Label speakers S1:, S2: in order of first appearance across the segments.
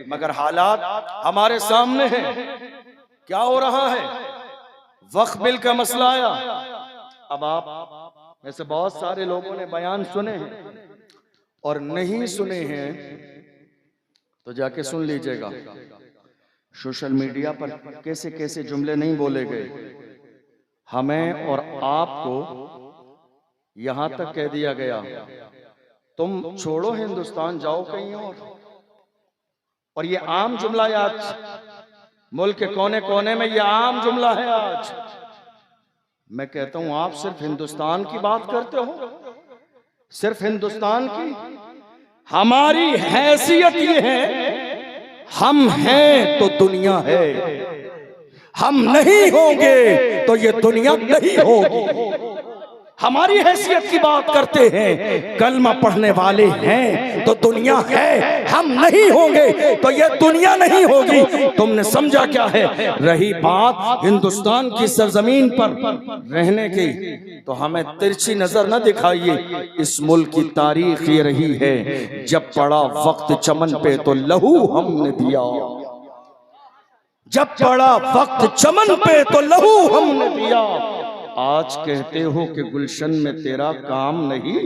S1: मगर हालात हमारे सामने हैं। क्या हो रहा है? वक्फ बिल का मसला आया। अब आप में से बहुत सारे लोगों ने बयान सुने हैं और नहीं सुने हैं तो जाके सुन लीजिएगा। सोशल मीडिया पर कैसे कैसे जुमले नहीं बोले गए। हमें और आपको यहां तक कह दिया गया तुम छोड़ो हिंदुस्तान, जाओ कहीं और ये आम जुमला है आज मुल्क के कोने कोने में, ये आम जुमला है आज। मैं कहता हूं आप सिर्फ हिंदुस्तान की बात करते हो, सिर्फ हिंदुस्तान की। हमारी हैसियत ये है, हम हैं तो दुनिया है, हम नहीं होंगे तो ये दुनिया नहीं होगी। हमारी हैसियत की बात करते हैं, कलमा पढ़ने वाले हैं तो दुनिया है, हम नहीं होंगे तो ये दुनिया नहीं होगी। तुमने समझा क्या है? रही बात हिंदुस्तान की सरजमीन पर रहने की तो हमें तिरछी नजर न दिखाइए। इस मुल्क की तारीख ये रही है, जब पड़ा वक्त चमन पे तो लहू हमने दिया, जब पड़ा वक्त चमन पे तो लहू हमने दिया। आज कहते हो कि गुलशन में तेरा काम नहीं,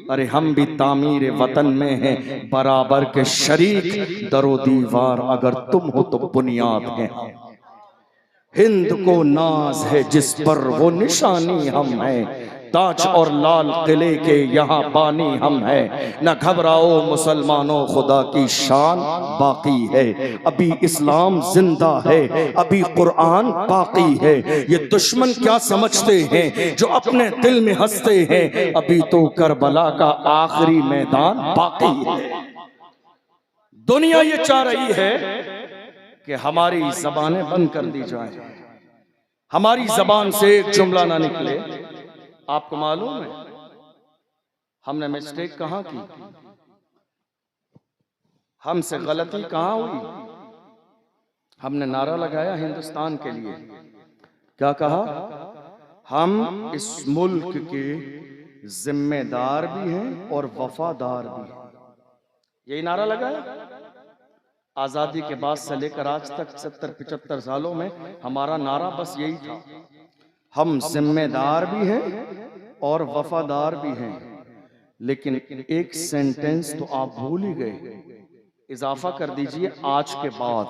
S1: अरे हम भी तामीर वतन में हैं बराबर के शरीक, दरो दीवार अगर तुम हो तो बुनियाद है। हिंद को नाज है जिस पर वो निशानी हम हैं, ताज और लाल किले के यहाँ बानी हम हैं। न घबराओ मुसलमानों, खुदा की शान बाकी है, अभी इस्लाम जिंदा है, अभी कुरान बाकी है। ये दुश्मन क्या समझते हैं जो अपने दिल में हंसते हैं, अभी तो करबला का आखिरी मैदान बाकी है। दुनिया ये चाह रही है कि हमारी जबानें बंद कर दी जाएं, हमारी जबान से एक जुमला ना निकले। आपको मालूम है हमने मिस्टेक कहां की, हमसे गलती कहां हुई? हमने नारा लगाया हिंदुस्तान के लिए, क्या कहा? हम इस मुल्क के जिम्मेदार भी हैं और वफादार भी हैं। यही नारा लगाया। आजादी के बाद से लेकर आज तक 70-75 सालों में हमारा नारा बस यही था, हम जिम्मेदार भी हैं और वफादार भी हैं। लेकिन एक सेंटेंस तो आप भूल ही गए, इजाफा कर दीजिए आज के बाद,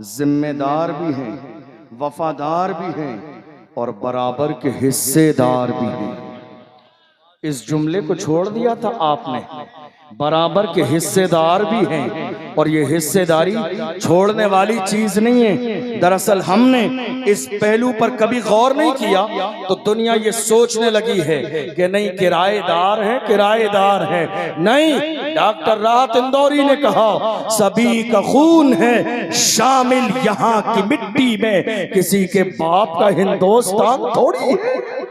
S1: जिम्मेदार भी हैं, वफादार भी हैं और बराबर के हिस्सेदार भी हैं। इस जुमले को छोड़ दिया था आपने, बराबर के हिस्सेदार भी हैं, और ये हिस्सेदारी छोड़ने वाली चीज नहीं है। दरअसल हमने इस पहलू पर कभी गौर नहीं किया तो दुनिया ये सोचने लगी है कि नहीं किराएदार है, किराएदार है। नहीं, डॉक्टर राहत इंदौरी ने कहा सभी का खून है शामिल यहाँ की मिट्टी में, किसी के बाप का हिंदुस्तान थोड़ी है।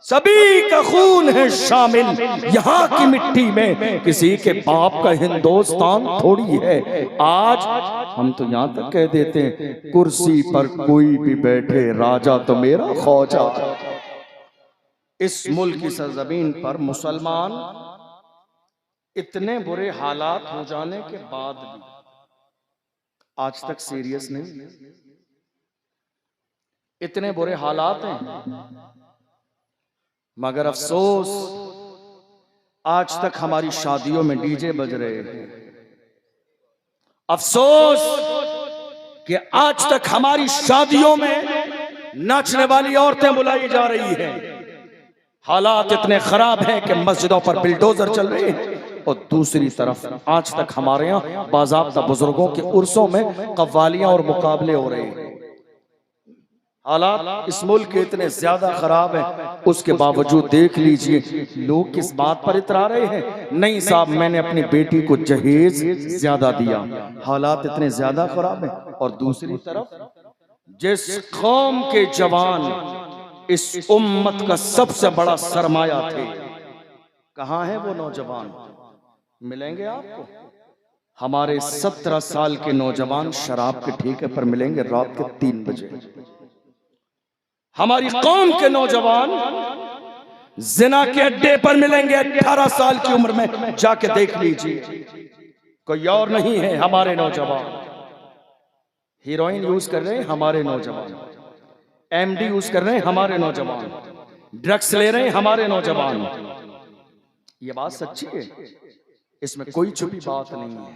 S1: सभी का खून है शामिल यहाँ की मिट्टी में, किसी के बाप का हिंदुस्तान थोड़ी है। आज हम तो यहाँ तक कह देते हैं कुर्सी पर कोई भी बैठे राजा तो मेरा ख्वाजा। इस मुल्क की सरजमीन पर मुसलमान इतने बुरे हालात हो जाने के बाद भी आज तक सीरियस नहीं। इतने बुरे हालात हैं मगर अफसोस आज तक हमारी शादियों में डीजे बज रहे हैं। अफसोस कि आज तक हमारी शादियों में नाचने वाली औरतें बुलाई जा रही हैं। हालात इतने खराब हैं कि मस्जिदों पर बिल्डोजर चल रहे हैं और दूसरी तरफ आज तक हमारे यहाँ बाज़ाब्ता बुजुर्गों के उर्सों में कव्वालियां और मुकाबले हो रहे हैं। हालात इस मुल्क के इतने ज्यादा खराब हैं, उसके बावजूद देख लीजिए लोग किस बात पर इतरा रहे हैं। नहीं साहब, मैंने अपनी बेटी को जहेज ज्यादा दिया। हालात इतने ज्यादा खराब हैं। और दूसरी तरफ जिस कौम के जवान इस उम्मत का सबसे बड़ा सरमाया थे, कहाँ है वो नौजवान? मिलेंगे आपको? हमारे 17 साल के नौजवान शराब के ठेके पर मिलेंगे रात के 3 बजे। हमारी कौम के नौजवान जिना के अड्डे पर मिलेंगे 18 साल की उम्र में, जाके देख लीजिए। कोई और नहीं है। हमारे नौजवान हीरोइन यूज कर रहे हैं, हमारे नौजवान एमडी यूज कर रहे हैं, हमारे नौजवान ड्रग्स ले रहे हैं, हमारे नौजवान। ये बात सच्ची है, इसमें कोई छुपी बात नहीं है।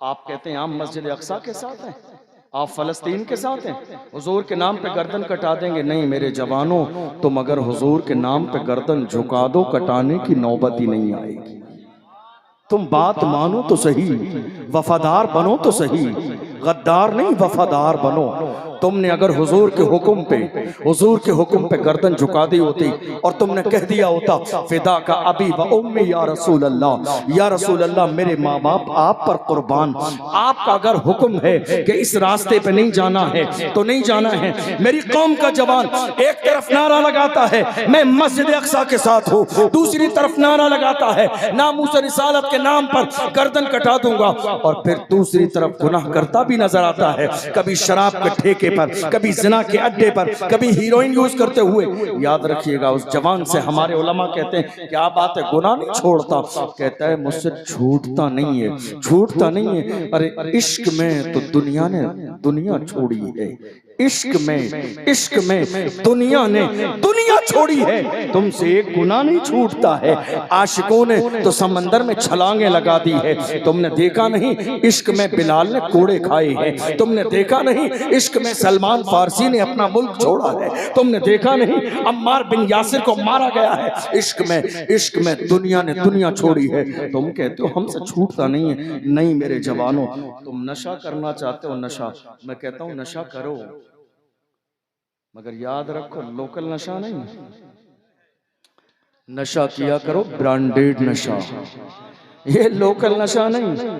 S1: आप कहते हैं हम मस्जिद अक्सा के साथ हैं, आप फलस्तीन के साथ हैं, हुजूर के नाम पे गर्दन कटा देंगे। नहीं मेरे जवानों, तुम अगर हुजूर के नाम पे गर्दन झुका दो, कटाने की नौबत ही नहीं आएगी। तुम बात मानो तो सही, वफादार बनो तो सही, गद्दार नहीं वफादार बनो। तुमने अगर हुजूर के हुक्म पे गर्दन झुका दी होती और तुमने कह दिया होता फिदा का अबी व उम्मी या रसूल अल्लाह, मेरे माँ बाप आप पर कुर्बान, आपका अगर हुक्म है कि इस रास्ते पे नहीं जाना है तो नहीं जाना है। मेरी कौम का जवान एक तरफ नारा लगाता है मैं मस्जिद अक्सा के साथ हूँ, दूसरी तरफ नारा लगाता है नामूस रिसालत के नाम पर गर्दन कटा दूंगा, और फिर दूसरी तरफ गुनाह करता भी नजर आता है, कभी शराब के ठेके पर, कभी जिना के अड्डे पर, कभी हीरोइन यूज करते हुए। याद रखिएगा उस जवान से हमारे उलमा कहते हैं क्या बात है, गुनाह नहीं छोड़ता? कहता है मुझसे छूटता नहीं है, छूटता नहीं है। अरे इश्क में तो दुनिया ने दुनिया छोड़ी है, इश्क में दुनिया ने दुनिया छोड़ी है, तुमसे एक गुनाह नहीं छूटता है। आशिकों ने तो समंदर में छलांगे लगा दी है, तुमने देखा नहीं इश्क में बिलाल ने कोड़े खाए हैं, तुमने देखा नहीं इश्क में सलमान फारसी ने अपना मुल्क छोड़ा है, तुमने देखा नहीं अम्मार बिन यासिर को मारा गया है। इश्क में दुनिया ने दुनिया छोड़ी है, तुम कहते हो हमसे छूटता नहीं है। नहीं मेरे जवानों, तुम नशा करना चाहते हो, नशा, मैं कहता हूं नशा करो, मगर याद रखो लोकल नशा नहीं, नशा किया करो ब्रांडेड नशा। ये लोकल नशा नहीं,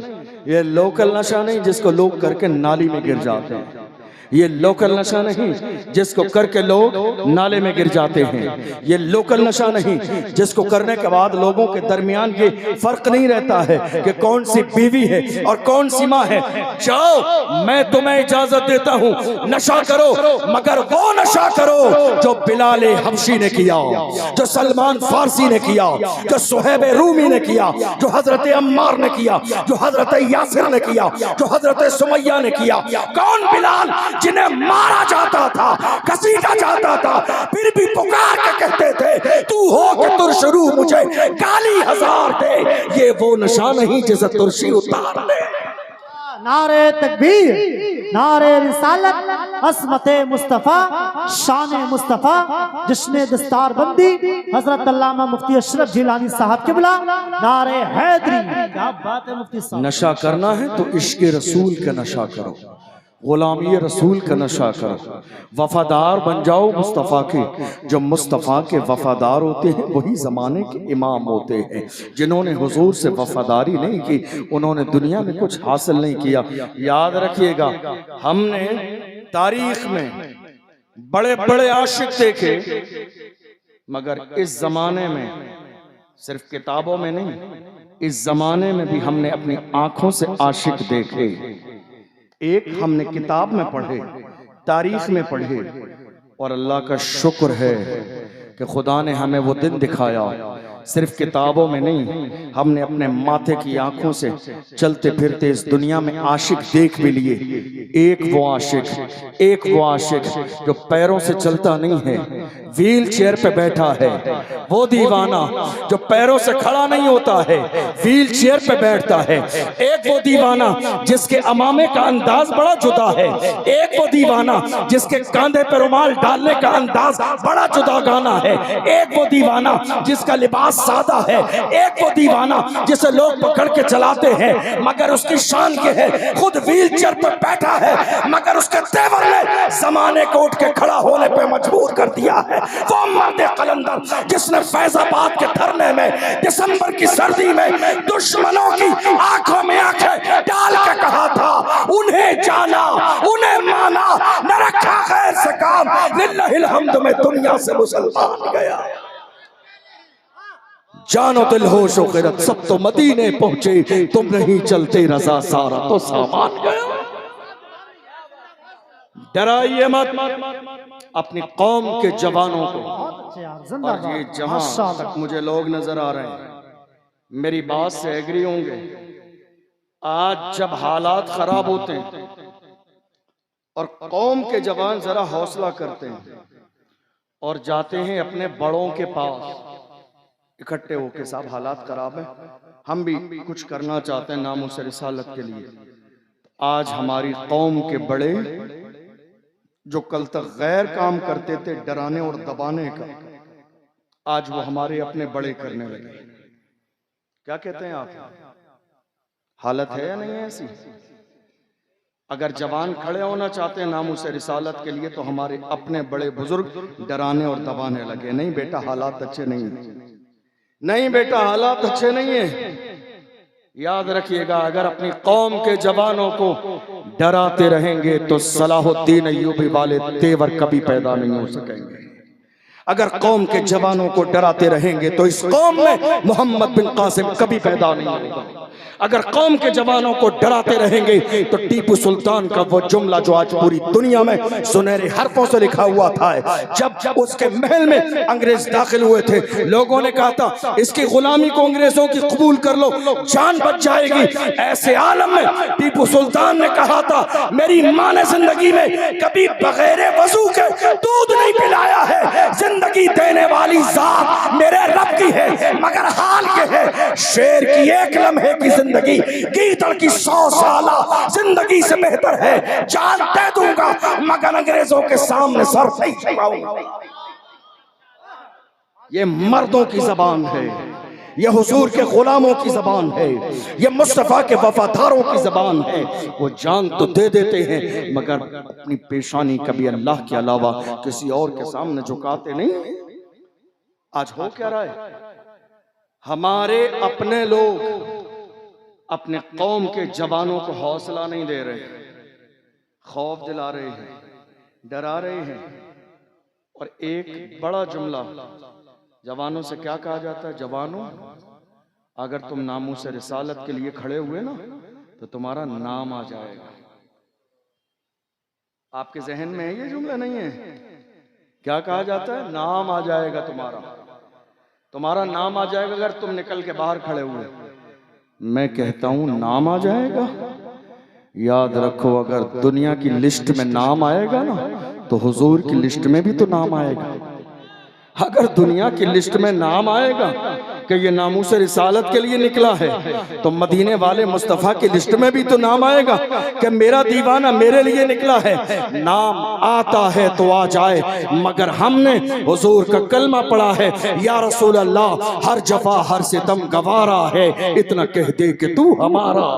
S1: ये लोकल नशा नहीं जिसको लोग करके नाली में गिर जाते हैं, ये लोकल नशा नहीं जिसको करके लोग नाले में गिर जाते हैं, ये लोकल नशा नहीं जिसको करने के बाद लोगों के दरमियान ये फर्क नहीं रहता है कि कौन सी बीवी है और कौन सी माँ है। जाओ मैं तुम्हें इजाजत देता हूँ, नशा करो, मगर वो नशा करो जो बिलाल हबशी ने किया, जो सलमान फारसी ने किया, जो सुहैब रूमी ने किया, जो हजरत अम्मार ने किया, जो हजरत यासिर ने किया, जो हजरत सुमैया ने किया। कौन बिलाल जिन्हें मारा जाता था, घसीटा जाता था, फिर भी पुकार के कहते थे तू हो कि तुर्श रूह मुझे गाली हजार दे। ये वो नशा नहीं जिसे तुर्शी उतार ले।
S2: नारे तकबीर, नारे रिसालत, असमते मुस्तफा, शान मुस्तफा, जश्न दस्तार बंदी हजरत अल्लामा मुफ्ती अशरफ जिलानी साहब के बुला, नारे हैदरी। क्या बात है मुफ्ती साहब।
S1: नशा करना है तो इश्क रसूल का नशा करो, गुलामी रसूल का नशा करो, वफादार बन जाओ मुस्तफ़ा के। जो मुस्तफ़ा के वफादार होते हैं वही ज़माने के इमाम होते हैं। जिन्होंने हुजूर से वफादारी नहीं की उन्होंने दुनिया में कुछ हासिल नहीं किया। याद रखिएगा, हमने तारीख में बड़े बड़े आशिक देखे, मगर इस ज़माने में सिर्फ किताबों में नहीं, इस ज़माने में भी हमने अपनी आंखों से आशिक देखे। एक हमने किताब में पढ़े, तारीख में पढ़े, और अल्लाह का शुक्र है कि खुदा ने हमें वो दिन दिखाया। सिर्फ किताबों में नहीं, हमने अपने माथे की आंखों से चलते फिरते इस दुनिया में आशिक देख भी लिए। एक वो आशिक जो पैरों से चलता नहीं है, व्हील चेयर पे बैठा है। वो दीवाना जो पैरों से खड़ा नहीं होता है, व्हील चेयर पे बैठता है। एक वो दीवाना जिसके अमामे का अंदाज बड़ा जुदा है। एक वो दीवाना जिसके कांधे पे रुमाल डालने का अंदाज बड़ा जुदा गाना है। एक वो दीवाना जिसका लिबास सादा है। एक वो दीवाना जिसे लोग पकड़ के चलाते हैं, मगर उसकी शान ये है खुद व्हील चेयर पर बैठा है, मगर उसके तेवर ने जमाने को उठ के खड़ा होने पे मजबूर कर दिया है। वो मर्द कलंदर जिसने फैजाबाद के धरने में दिसंबर की सर्दी में दुश्मनों की आंखों में आंखें डाल के कहा था उन्हें जाना, उन्हें माना, न रखा गैर से काम, लिल्लाहिल हम्द में दुनिया से मुसलमान गया। जानो दिल होश व गिरत सब तो मदीने पहुंचे, तुम नहीं चलते रजा सारा तो सामान गया। डराइए मत अपनी कौम के जवानों को। और ये जहां तक मुझे लोग नजर आ रहे हैं मेरी बात से एग्री होंगे, आज जब हालात खराब होते हैं और कौम के जवान जरा हौसला करते हैं और जाते हैं अपने बड़ों के पास इकट्ठे होके, साहब हालात खराब है, हम भी कुछ करना चाहते हैं नामों से रिसालत के लिए। आज हमारी कौम के बड़े जो कल तक गैर काम करते थे डराने और दबाने का, आज वो हमारे अपने बड़े करने लगे। क्या कहते हैं आप? हालत है या नहीं है ऐसी? अगर जवान खड़े होना चाहते हैं नामों से रिसालत के लिए तो हमारे अपने बड़े बुजुर्ग डराने और दबाने लगे। नहीं बेटा हालात अच्छे नहीं, नहीं बेटा हालात अच्छे नहीं है। याद रखिएगा, अगर अपनी कौम के जवानों को डराते रहेंगे तो सलाहुद्दीन अय्यूबी वाले तेवर कभी पैदा नहीं हो सकेंगे। अगर कौम के जवानों को डराते रहेंगे तो इस कौम में मोहम्मद बिन कासिम कभी पैदा नहीं होगा। अगर कौम के जवानों को डराते रहेंगे तो टीपू सुल्तान का वो जुमला जो आज पूरी दुनिया में सुनहरे हरफों से लिखा हुआ था, जब उसके महल में अंग्रेज दाखिल हुए थे, लोगों ने कहा था इसकी गुलामी को अंग्रेजों की कबूल कर लो, जान बच जाएगी। ऐसे आलम में टीपू सुल्तान ने कहा था मेरी माँ ने जिंदगी में कभी बगैर वजू के दूध नहीं पिलाया है, जिंदगी देने वाली जात मेरे रब की है, मगर हाल ये है शेर की एक लम्हे की जिंदगी गीदड़ की 100 साला जिंदगी से बेहतर है। जान दे दूंगा मगर अंग्रेजों के सामने सर नहीं झुकाऊंगा। ये मर्दों की जबान है, ये हुजूर के गुलामों की जबान है, ये मुस्तफा के वफादारों की जबान है। वो जान तो दे देते हैं मगर अपनी पेशानी कभी अल्लाह के अलावा किसी और के सामने झुकाते नहीं। आज हो क्या रहा है? हमारे अपने लोग अपने कौम के जवानों को हौसला नहीं दे रहे, खौफ दिला रहे हैं, डरा रहे हैं। और एक बड़ा जुमला जवानों से क्या कहा जाता है? जवानों, अगर तुम नामों से रिसालत के लिए खड़े हुए ना तो तुम्हारा नाम आ जाएगा। आपके जहन में है ये जुमला? नहीं है? क्या कहा जाता है? नाम आ जाएगा तुम्हारा, तुम्हारा नाम आ जाएगा अगर तुम निकल के बाहर खड़े हुए। मैं कहता हूं नाम आ जाएगा। याद रखो, अगर दुनिया की लिस्ट में नाम आएगा ना तो हुजूर की लिस्ट में भी तो नाम आएगा। अगर दुनिया की लिस्ट में नाम आएगा कि ये नामूस रिसालत के लिए निकला है तो मदीने वाले मुस्तफ़ा की लिस्ट में भी तो नाम आएगा कि मेरा दीवाना मेरे लिए निकला है। नाम आता है तो आ जाए, मगर हमने हुजूर का कलमा पढ़ा है, या रसूल अल्लाह हर जफा हर सितम गवारा है, इतना कह दे कि तू हमारा।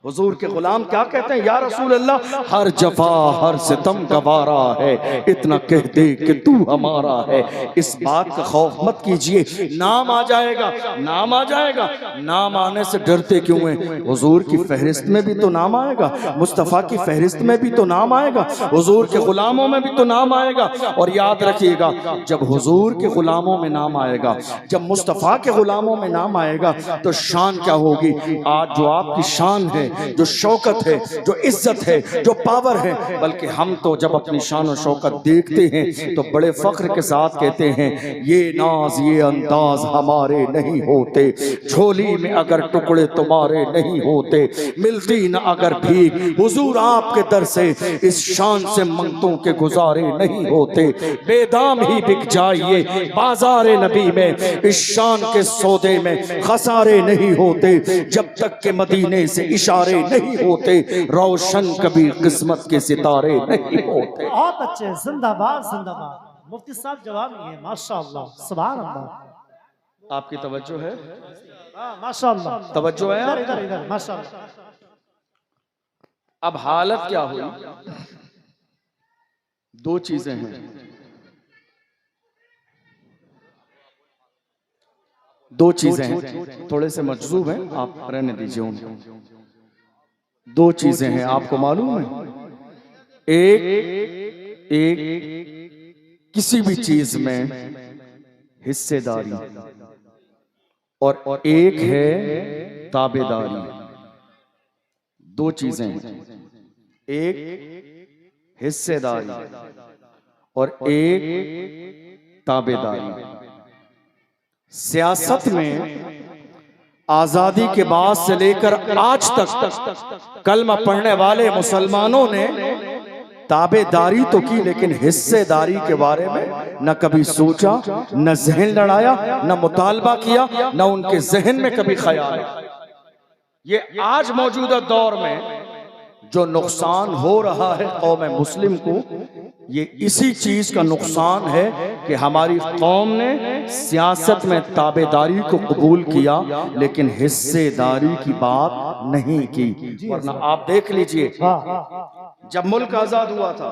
S1: हुजूर के गुलाम क्या कहते हैं? या रसूल अल्लाह हर जफा हर सितम गवारा है, इतना कह दे कि तू हमारा है। इस बात का खौफ मत कीजिए, नाम आ जाएगा, नाम आ जाएगा। नाम आने से डरते क्यों हैं? हुजूर की फहरिस्त में भी तो नाम आएगा, मुस्तफ़ा की फहरिस्त में भी तो नाम आएगा, हुजूर के गुलामों में भी तो नाम आएगा। और याद रखिएगा, जब हुजूर के गुलामों में नाम आएगा, जब मुस्तफ़ा के गुलामों में नाम आएगा तो शान क्या होगी? आज जो आपकी शान है, जो शौकत है, जो इज्जत है, जो पावर है, बल्कि हम तो जब अपनी शान और शौकत देखते हैं तो बड़े फख्र के साथ कहते हैं ये नाज ये अंदाज हमारे नहीं होते, झोली में अगर टुकड़े तुम्हारे नहीं होते, मिलती न अगर भीख हुजूर आपके दर से, इस शान से मंगतों के गुजारे नहीं होते। बेदाम ही बिक जाइए बाजारे नबी में, इस शान के सौदे में खसारे नहीं होते, जब तक के मदीने से इशारे नहीं होते, रोशन कभी किस्मत के सितारे नहीं होते।
S2: बहुत अच्छे, जिंदाबाद जिंदाबाद। मुफ्ती साहब जवाब है माशाअल्लाह, सुभान अल्लाह।
S1: आपकी तवज्जो है?
S2: माशाअल्लाह
S1: तवज्जो है।
S2: इधर इधर इधर माशाअल्लाह।
S1: अब हालत क्या हुई? दो चीजें हैं, दो चीजें हैं, थोड़े से मजजूब हैं, आप रहने दीजिए उनको। दो चीजें हैं, आपको मालूम है? एक किसी भी चीज में हिस्सेदारी और एक है ताबेदारी। दो चीजें हैं, एक हिस्सेदारी और एक ताबेदारी। सियासत में आजादी के बाद से लेकर आज तक कलमा पढ़ने वाले मुसलमानों ने ताबेदारी तो की, लेकिन हिस्सेदारी के बारे में न कभी सोचा, न जहन लड़ाया, न मुतालबा किया, न उनके जहन में कभी ख्याल आया। ये आज मौजूदा दौर में जो नुकसान हो रहा है कौम मुस्लिम को, ये इसी चीज का नुकसान है कि हमारी कौम ने सियासत में ताबेदारी को कबूल किया, लेकिन हिस्सेदारी की बात नहीं की। वरना आप देख लीजिए, जब मुल्क आजाद हुआ था,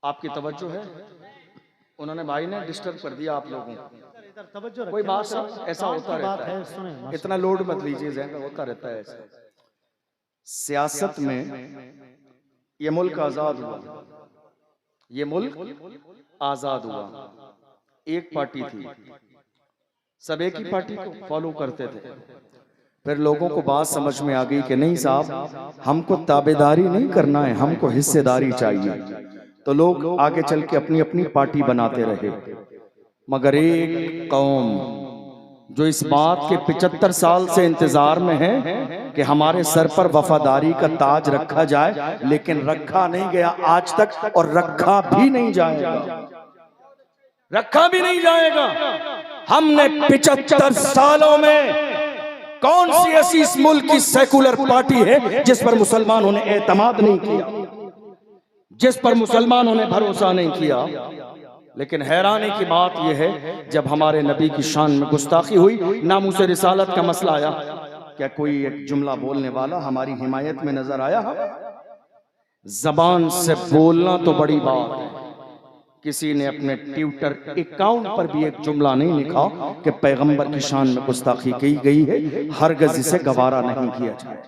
S1: आपकी तवज्जो है, उन्होंने भाई ने डिस्टर्ब कर दिया आप लोगों को। कोई बात ऐसा होता रहता है, इतना लोड मत लीजिए, जहन होता रहता है ऐसा। सियासत में ये मुल्क आजाद हुआ, ये मुल्क आजाद हुआ, एक पार्टी थी, सब एक ही पार्टी को फॉलो करते थे। फिर लोगों को बात समझ में आ गई कि नहीं साहब, हमको ताबेदारी नहीं करना है, हमको हिस्सेदारी चाहिए। तो लोग आगे चल के अपनी अपनी पार्टी बनाते रहे। मगर एक कौम जो इस बात के 75 साल से इंतजार में है कि हमारे सर पर वफादारी का ताज रखा जाए, लेकिन रखा नहीं गया आज तक, और रखा भी नहीं जाएगा, रखा भी नहीं जाएगा। हमने 75 सालों में कौन सी ऐसी इस मुल्क की सेकुलर पार्टी है जिस पर मुसलमानों ने एतमाद नहीं किया, जिस पर मुसलमानों ने भरोसा नहीं किया। लेकिन हैरानी की बात यह है, जब हमारे नबी की शान में गुस्ताखी हुई, नामूस रिसालत का मसला आया, क्या कोई एक जुमला बोलने वाला हमारी हिमायत में नजर आया? जबान से बोलना तो बड़ी बात है, किसी ने अपने ट्विटर अकाउंट पर भी एक जुमला नहीं लिखा कि पैगंबर की शान में गुस्ताखी की गई है, हरगिज़ इसे गवारा नहीं किया जाए।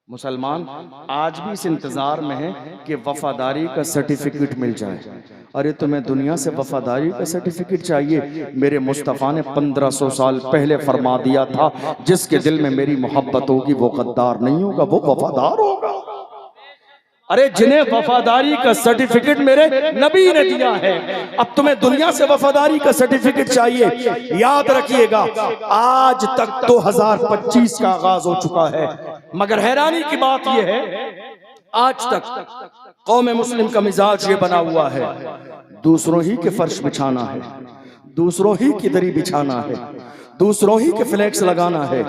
S1: मुसलमान आज भी इस इंतजार में है कि वफादारी का सर्टिफिकेट मिल जाए। अरे तुम्हें दुनिया से वफादारी का सर्टिफिकेट चाहिए? मेरे मुस्तफ़ा ने 1500 साल पहले फरमा दिया था, जिसके दिल में मेरी मोहब्बत होगी वो गद्दार नहीं होगा, वो वफादार होगा। अरे जिन्हें वफादारी का सर्टिफिकेट मेरे नबी ने दिया है, अब तुम्हें दुनिया से वफादारी का सर्टिफिकेट चाहिए? याद रखिएगा, आज तक तो 2025 का आगाज हो चुका है, मगर हैरानी की बात यह है, आज तक कौम मुस्लिम का मिजाज ये बना हुआ है, दूसरों ही के फर्श बिछाना है, दूसरों ही की दरी बिछाना है, दूसरों ही के फ्लैक्स लगाना है,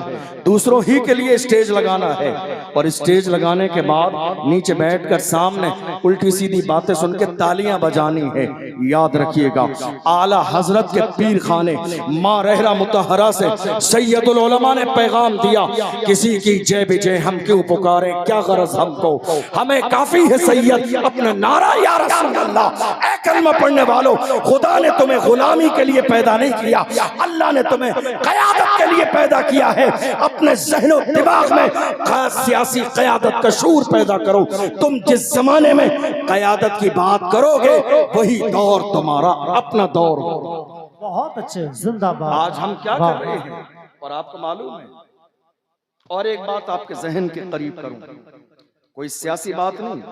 S1: दूसरों ही के लिए स्टेज लगाना है, और स्टेज लगाने के बाद नीचे बैठकर सामने उल्टी सीधी बातें सुन के तालियां बजानी है। याद रखिएगा, आला हजरत के पीर खाने माँ रहरा मुतहरा से सैयदुल उलमा ने पैगाम दिया, किसी की जय विजय हम क्यों पुकारे, क्या गरज हमको, हमें काफी है सैयद अपना नारा या रसूल अल्लाह। ऐ कलमा पढ़ने वालों, खुदा ने तुम्हें गुलामी के लिए पैदा नहीं किया, अल्लाह ने तुम्हें क़यादत के लिए पैदा किया है। अपने ज़हनो दिमाग में सियासी क़यादत का शूर पैदा करो। तुम जिस जमाने में क़यादत की बात करोगे, वही दौर तुम्हारा अपना दौर होगा।
S2: बहुत अच्छे, जिंदाबाद।
S1: आज हम क्या कर रहे हैं और आपको मालूम है? और एक बात आपके जहन के करीब करूं, कोई सियासी बात नहीं,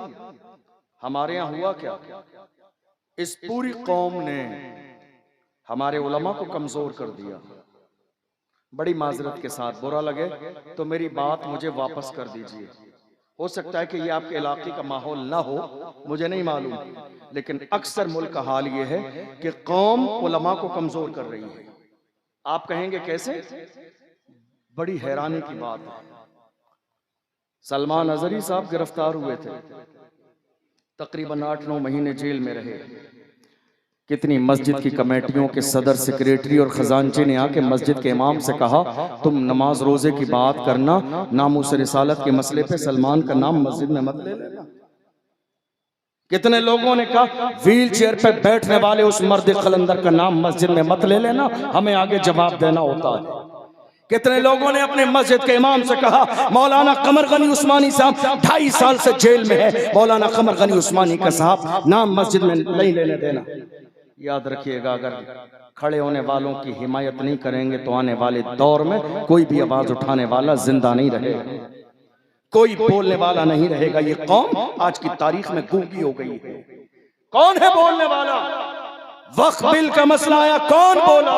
S1: हमारे यहाँ हुआ क्या, इस पूरी कौम ने हमारे उलमा को कमजोर कर दिया। बड़ी माजरत के साथ, बुरा लगे तो मेरी बात मुझे वापस कर दीजिए। हो सकता है कि ये आपके इलाके का माहौल ना हो, मुझे नहीं मालूम, लेकिन अक्सर मुल्क का हाल ये है कि कौम उलमा को कमजोर कर रही है। आप कहेंगे कैसे? बड़ी हैरानी की बात है, सलमान अजहरी साहब गिरफ्तार हुए थे, तकरीबन 8-9 महीने जेल में रहे। कितनी मस्जिद की कमेटियों के सदर, सेक्रेटरी और खजांची ने आके मस्जिद के इमाम से कहा, तुम नमाज रोजे की बात करना, नामूस रिसालत के मसले पे सलमान का नाम मस्जिद में मत ले लेना। कितने लोगों ने कहा, व्हील चेयर पे बैठने वाले उस मर्द कलंदर का नाम मस्जिद में मत ले लेना, हमें आगे जवाब देना होता है। कितने लोगों ने अपने मस्जिद के इमाम से कहा, मौलाना कमर गनी उस्मानी साहब 2.5 साल से जेल में है, मौलाना कमर गनी उस्मानी का साहब नाम मस्जिद में नहीं लेने देना। याद रखिएगा, अगर खड़े होने वालों की हिमायत नहीं करेंगे तो आने वाले दौर में कोई भी आवाज उठाने वाला जिंदा नहीं रहेगा, कोई बोलने वाला नहीं रहेगा। ये कौम आज की तारीख में गूंगी हो गई है। कौन है बोलने वाला? वक्फ बिल का मसला आया, कौन बोला?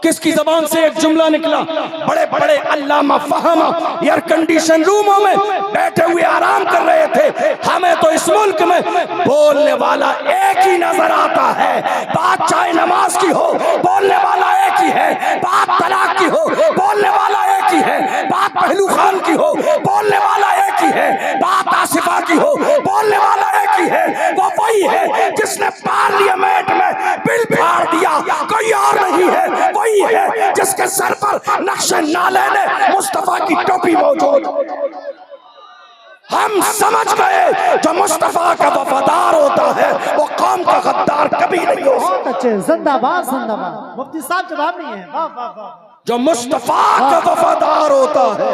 S1: किसकी जबान से एक जुमला निकला? बड़े बड़े अल्लामा फहमा एयर कंडीशन रूमों में बैठे हुए आराम कर रहे थे। हमें तो इस मुल्क में बोलने वाला एक ही नजर आता है। बात चाहे नमाज की हो, बोलने वाला एक ही है। बात तलाक की हो, बोलने वाला एक ही है। बात पहलू खान की हो, बोलने वाला एक ही है। बात आसिफा की हो, बोलने वाला एक ही है। वो वही है जिसने पार्लियामेंट में बिल फाड़ दिया, कोई और नहीं है। वही है जिसके सर पर नक्शे नाले ने मुस्तफा की टोपी मौजूद। हम समझ गए जो मुस्तफा का वफादार होता है वो कौम का गद्दार कभी नहीं हो सकता।
S2: बहुत अच्छे, जिंदाबाद जिंदाबाद। मुफ्ती साहब जवाब नहीं है। वाह वाह वाह।
S1: जो मुस्तफा का वफादार होता है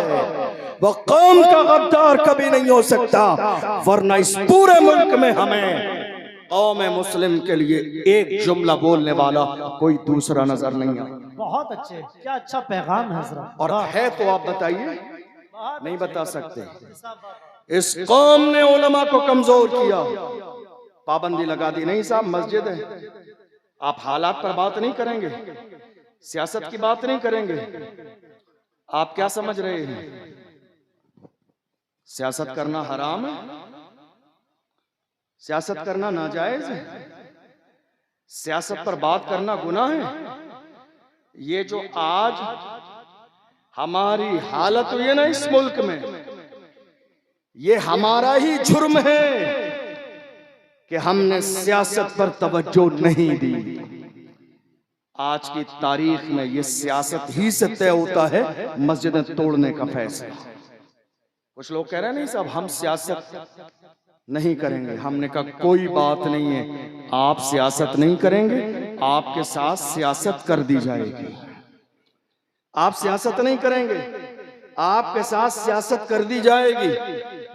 S1: वो कौम का गद्दार कभी नहीं हो सकता। वरना इस पूरे मुल्क में हमें कौम मुस्लिम के लिए एक जुमला बोलने वाला कोई दूसरा नजर नहीं आता।
S2: बहुत अच्छे, क्या अच्छा पैगाम है हज़रत।
S1: और है तो आप बताइए, नहीं बता सकते। इस कौम ने उलमा को कमजोर किया, पाबंदी लगा दी। नहीं साहब, मस्जिद है, आप हालात पर बात नहीं करेंगे, सियासत की बात नहीं करेंगे। आप क्या समझ रहे हैं? सियासत करना हराम है, सियासत करना नाजायज है, सियासत पर बात करना गुनाह है। ये जो आज हमारी हालत हुई है ना इस मुल्क में, ये हमारा ही जुर्म है कि हमने सियासत पर तवज्जो नहीं दी। आज की तारीख में ये सियासत ही से तय होता है मस्जिदें तोड़ने का फैसला। कुछ लोग कह रहे हैं नहीं साहब हम सियासत नहीं करेंगे। हमने कहा कोई बात नहीं है, आप सियासत नहीं करेंगे, आपके साथ सियासत कर दी जाएगी। आप सियासत नहीं करेंगे, आपके साथ सियासत कर दी जाएगी,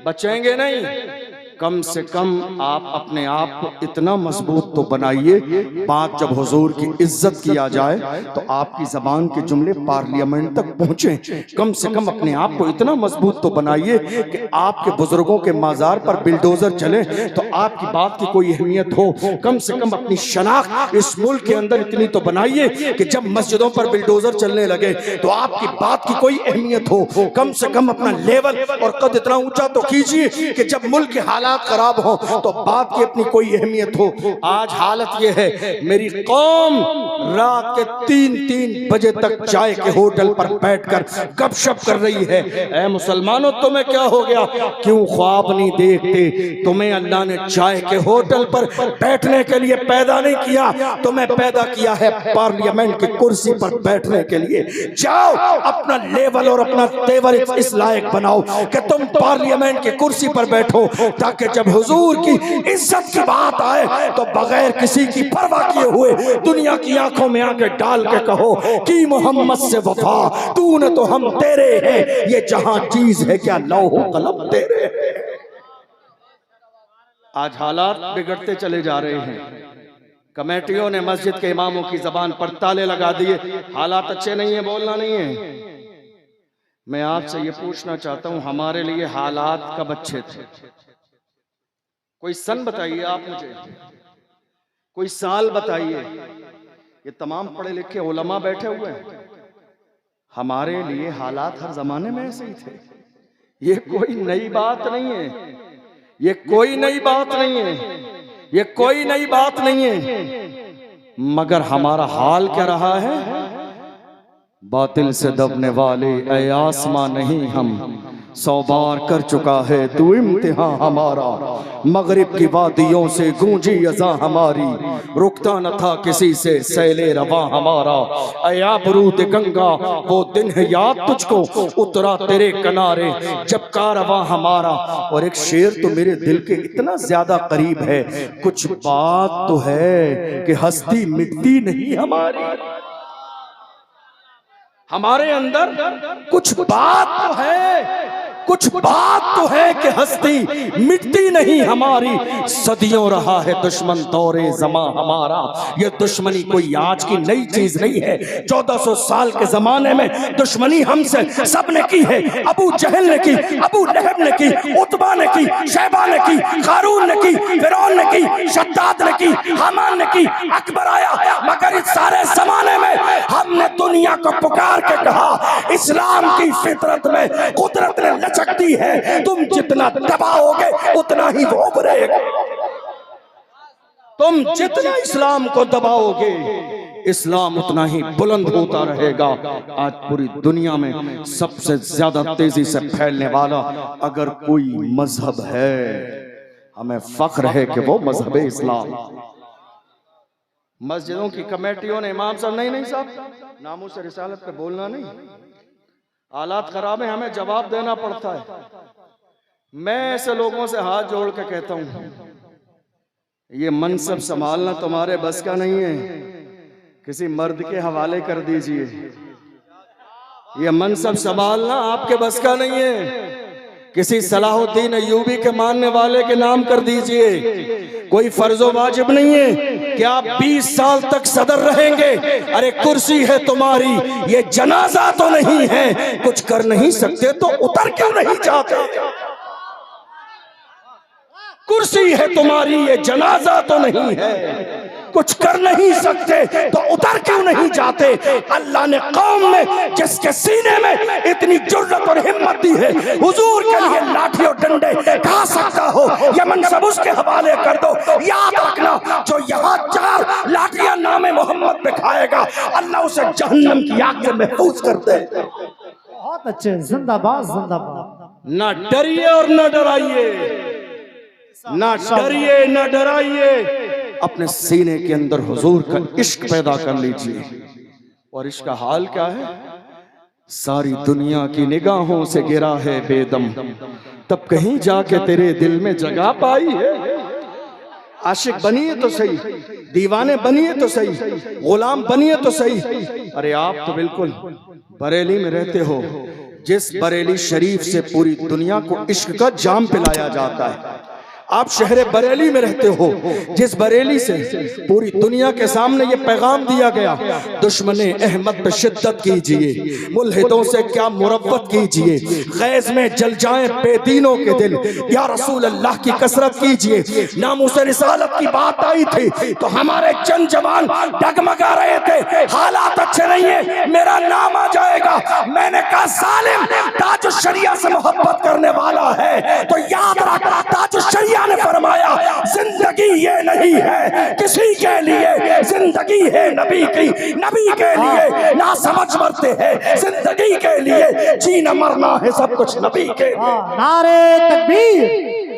S1: बचेंगे नहीं। कम से कम आप अपने आप को इतना मजबूत तो बनाइए, बात जब हुजूर की इज्जत किया जाए तो आपकी जबान के जुमले पार्लियामेंट तक पहुंचे। कम से कम अपने आप को इतना मजबूत तो बनाइए कि आपके बुजुर्गों के माजार पर बिल्डोजर चले तो आपकी बात की कोई अहमियत हो। कम से कम अपनी शनाख्त इस मुल्क के अंदर इतनी तो बनाइए कि जब मस्जिदों पर बिल्डोजर चलने लगे तो आपकी बात की कोई अहमियत हो। कम से कम अपना लेवल और कद इतना ऊंचा तो कीजिए कि जब मुल्क के हालात खराब हो तो बात की अपनी कोई अहमियत हो। आज हालत यह है, मेरी कौम रात के 3-3 बजे तक चाय के होटल पर बैठकर गपशप कर रही है। ऐ मुसलमानों, तुम्हें क्या हो गया? क्यों ख्वाब नहीं देखते? तुम्हें अल्लाह ने चाय के होटल पर बैठने के लिए पैदा नहीं किया, तुम्हें पैदा किया है पार्लियामेंट की कुर्सी पर बैठने के लिए। जाओ अपना लेवल और अपना तेवर इस लायक बनाओ कि तुम पार्लियामेंट की कुर्सी पर बैठो, ताकि जब हुजूर की इज्जत की बात आए तो बगैर किसी की परवाह किए हुए दुनिया की आंखों में आके डाल के कहो कि मोहम्मद से वफा तूने तो हम तेरे हैं, ये जहां चीज है क्या लौह कलम तेरे हैं। आज हालात बिगड़ते चले जा रहे हैं। कमेटियों ने मस्जिद के इमामों की जबान पर ताले लगा दिए। हालात अच्छे नहीं है, बोलना नहीं है। मैं आपसे ये पूछना चाहता हूं, हमारे लिए हालात कब अच्छे थे? कोई सन बताइए आप मुझे, कोई साल बताइए। ये तमाम पढ़े लिखे उलमा बैठे हुए हैं, हमारे लिए हालात हर जमाने में ऐसे ही थे। ये कोई नई बात नहीं है, ये कोई नई बात नहीं है, ये कोई नई बात नहीं है। मगर हमारा हाल क्या रहा है? बातिल से दबने वाले ऐ आसमां नहीं हम 100 बार कर चुका है तू इम्तिहान हमारा। मगरिब की वादियों से गूंजी अज़ां हमारी, रुकता न था किसी से सैले रवा हमारा। अया बरूद गंगा वो दिन है याद तुझको, उतरा तेरे किनारे जब कारवां हमारा। और एक शेर तो मेरे दिल के इतना ज्यादा करीब है, कुछ बात तो है कि हस्ती मिटती नहीं हमारी। हमारे अंदर कुछ बात तो है, कुछ बात तो है कि हस्ती मिटती नहीं हमारी, सदियों रहा है दुश्मन दौरे ज़मा हमारा। ये दुश्मनी कोई आज की नई चीज नहीं है, 1400 साल के जमाने में दुश्मनी हमसे सबने की है। अबू जहल ने की, अबू लहब ने की, उतबा ने की, शैबा ने की, कारून ने की, फिरौन ने की, शद्दाद ने की, हामान ने की, अकबर आया। मगर इस सारे जमाने में हमने दुनिया को पुकार के कहा, इस्लाम की फितरत में कुदरत ने लचक दी है, तुम जितना दबाओगे उतना ही वो उभरेगा। तुम जितना इस्लाम को दबाओगे इस्लाम उतना ही बुलंद होता रहेगा। आज पूरी दुनिया में सबसे ज्यादा तेजी से फैलने वाला अगर कोई मजहब है, हमें फख्र है कि वो मजहब इस्लाम। मस्जिदों की कमेटियों ने इमाम साहब नहीं साहब नामों से रिसालत पे बोलना नहीं, हालात खराब है, हमें जवाब देना पड़ता है। मैं ऐसे लोगों से हाथ जोड़ के कहता हूं, ये मनसब संभालना तुम्हारे बस का नहीं है, किसी मर्द के हवाले कर दीजिए। ये मनसब संभालना आपके बस का नहीं है, किसी सलाहुद्दीन अय्यूबी के मानने वाले के नाम कर दीजिए। कोई फर्जो वाजिब नहीं है कि आप 20 साल तक सदर रहेंगे। अरे कुर्सी है तुम्हारी, ये जनाजा तो नहीं है, कुछ कर नहीं सकते तो उतर क्यों नहीं जाते? कुर्सी है तुम्हारी, ये जनाजा तो नहीं है, कुछ कर नहीं सकते तो उतर क्यों नहीं जाते? अल्लाह ने कौम में जिसके सीने में इतनी जुर्रत और हिम्मत दी है, हुजूर के लिए लाठी और डंडे खा सकता हो, ये मनसब उसके हवाले कर दो। याद रखना, जो यहाँ 4 लाठियां नामे मोहम्मद पे खाएगा, अल्लाह उसे जहन्नम की आग से महफूज कर दे।
S2: बहुत अच्छे, जिंदाबाद जिंदाबाद।
S1: ना डरिए और ना डराइए, ना डरिए ना डराइए, अपने सीने के अंदर हुजूर का इश्क पैदा कर लीजिए। और इसका हाल क्या है? सारी दुनिया की निगाहों से गिरा है बेदम, तब कहीं जाके तेरे दिल में जगह पाई है। आशिक बनिए तो सही, दीवाने बनिए तो सही, गुलाम बनिए तो सही। अरे आप तो बिल्कुल बरेली में रहते हो, जिस बरेली शरीफ से पूरी दुनिया को इश्क का जाम पिलाया जाता है। आप शहर बरेली में रहते हो, जिस बरेली से पूरी दुनिया के सामने ये पैगाम दिया गया, दुश्मने अहमद पे शिद्दत कीजिए, मुल्हिदों से क्या मुरब्बत कीजिए, गैज़ में जल जाएं बेदीनों के दिल, या रसूल अल्लाह की कसरत कीजिए। नामूस रिसालत की बात आई थी तो हमारे चंद जवान डगमगा रहे थे, हालात अच्छे नहीं है, मेरा नाम आ जाएगा। मैंने कहा सालिम ताजुश शरिया से मोहब्बत करने वाला है तो याद रख, ताजुश शरिया ने फरमाया जिंदगी ये नहीं है किसी के लिए, जिंदगी है नबी की, नबी के लिए ना समझ मरते हैं, जिंदगी के लिए जीना मरना है सब कुछ नबी के लिए।
S2: नारे तकबीर,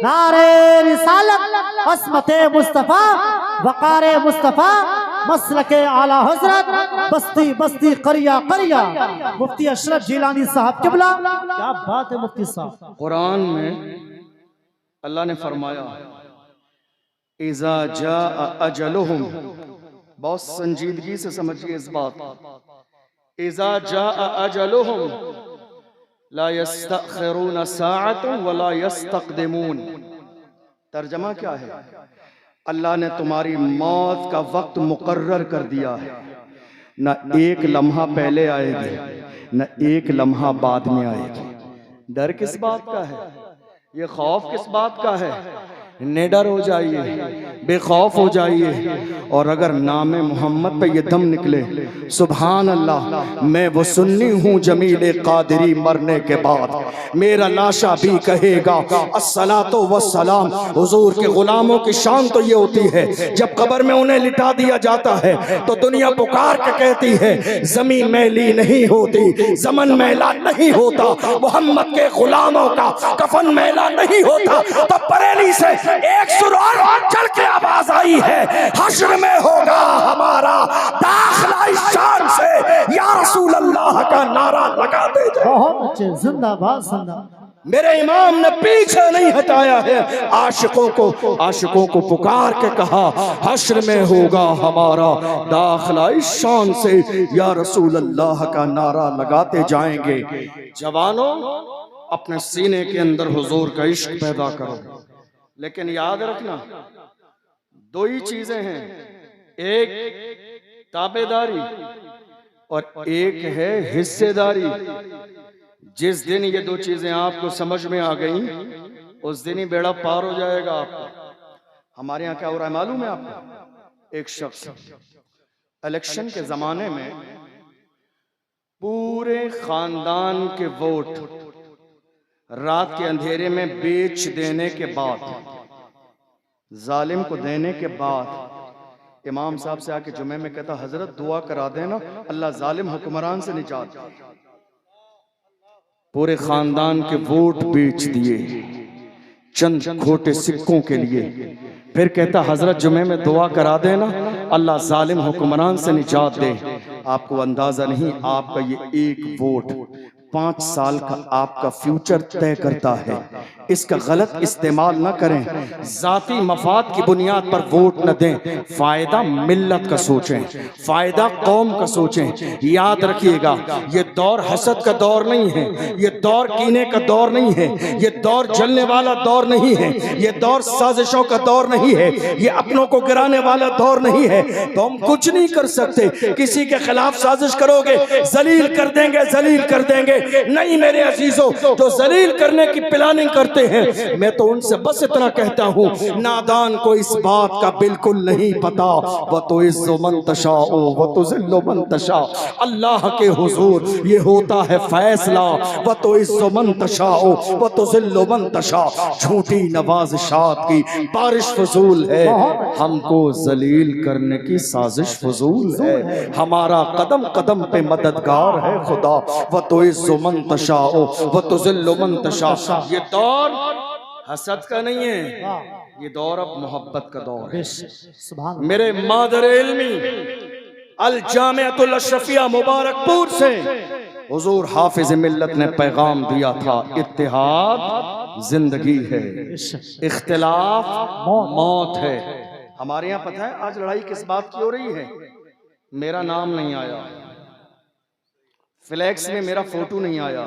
S2: नारे रिसालत, अस्मते मुस्तफा, वकारे मुस्तफा, मसलके आला हजरत, बस्ती बस्ती करिया करिया, मुफ्ती अशरफ जिलानी साहब किबला। क्या बात है मुफ्ती साहब।
S1: कुरान में अल्लाह ने फरमाया इज़ा जाअ अजलुहुम, बहुत संजीदगी से समझिए इस बात, इज़ा जाअ अजलुहुम ला यस्तअखिरून साअतन वला यस्तक़दिमून। तर्जमा क्या है? अल्लाह ने तुम्हारी मौत का वक्त मुकर्रर कर दिया है, न एक लम्हा पहले आएगी न एक लम्हा बाद में आएगी। डर किस बात का है? ये खौफ किस बात का है? निडर हो जाइए, बेखौफ हो जाइए। और अगर नाम मोहम्मद पे ये दम निकले, सुभान अल्लाह, मैं वो सुन्नी हूँ जमील कादरी, मरने के बाद मेरा लाशा भी कहेगा अस्सलातो वस्सलाम। हुजूर के गुलामों की शान तो ये होती है, जब कब्र में उन्हें लिटा दिया जाता है तो दुनिया पुकार के कहती है जमीन मैली नहीं होती, जमन मैला नहीं होता, मोहम्मद के गुलामों का कफन मैला नहीं होता। तो बरेली से एक सुर और चल के आवाज आई है, हश्र में होगा हमारा दाखिला इस शान से, या रसूल अल्लाह का नारा लगाते जाओ।
S2: बहुत अच्छे, जिंदाबाद जिंदाबाद।
S1: मेरे इमाम ने पीछे नहीं हटाया है, आशिकों को पुकार के कहा हश्र में होगा हमारा दाखिला इस शान से, या रसूल अल्लाह का नारा लगाते जाएंगे। जवानों अपने सीने के अंदर हुजूर का इश्क पैदा करो। लेकिन याद रखना, दो ही चीजें हैं, एक ताबेदारी और एक है हिस्सेदारी। जिस दिन ये दो चीजें आपको समझ में आ गई, उस दिन ही बेड़ा पार हो जाएगा आपका। हमारे यहाँ क्या हो रहा है मालूम है आपको? एक शख्स इलेक्शन के जमाने में पूरे खानदान के वोट रात के अंधेरे में बेच देने के बाद, जालिम को देने के बाद इमाम साहब से आके जुमे में कहता, हजरत दुआ करा देना अल्लाह जालिम हुक्मरान से निजात। पूरे खानदान के वोट बेच दिए चंद खोटे सिक्कों के लिए। फिर कहता, हजरत जुमे में दुआ करा देना अल्लाह जालिम हुक्मरान से निजात दे। आपको अंदाजा नहीं, आपका ये एक वोट 5 साल का आपका फ्यूचर तय करता है। इसका गलत इस्तेमाल न करें, जाती मफाद की बुनियाद पर वोट न दें। फायदा मिल्लत का सोचें, फायदा कौम का सोचें। याद रखिएगा, ये दौर हसद का दौर नहीं है, ये दौर कीने का दौर नहीं है, ये दौर जलने वाला दौर नहीं है, ये दौर साजिशों का दौर नहीं है, ये अपनों को गिराने वाला दौर नहीं है। तो हम कुछ नहीं कर सकते। किसी के खिलाफ साजिश करोगे, जलील कर देंगे, जलील कर देंगे। नहीं मेरे अजीजों, जो जलील करने की प्लानिंग करते हैं, मैं तो उनसे बस इतना कहता हूँ, नादान को इस बात का बिल्कुल नहीं पता। वह तो इज़्ज़ु मन तशाओ वह तो ज़िल्लु मन तशा। अल्लाह के हुजूर ये होता है फैसला। वह तो इज़्ज़ु मन तशाओ वह तो ज़िल्लु मन तशा। झूठी नवाज़िशात की बारिश फजूल है, हमको जलील करने की साजिश फजूल है। हमारा कदम कदम पे मददगार है खुदा। वह तो इज़्ज़ु मन तशाओ वह तो ज़िल्लु मन तशा। ये दौर हसद का नहीं है, ये दौर अब मोहब्बत का दौर है। मेरे मादर इल्मी अल जामिअतुल अशरफिया मुबारकपुर से हुजूर हाफिज मिल्लत ने पैगाम दिया था, इत्तेहाद जिंदगी है, इख्तिलाफ मौत है। हमारे यहाँ पता है आज लड़ाई किस बात की हो रही है? मेरा नाम नहीं आया, फ्लैक्स में मेरा फोटो नहीं आया,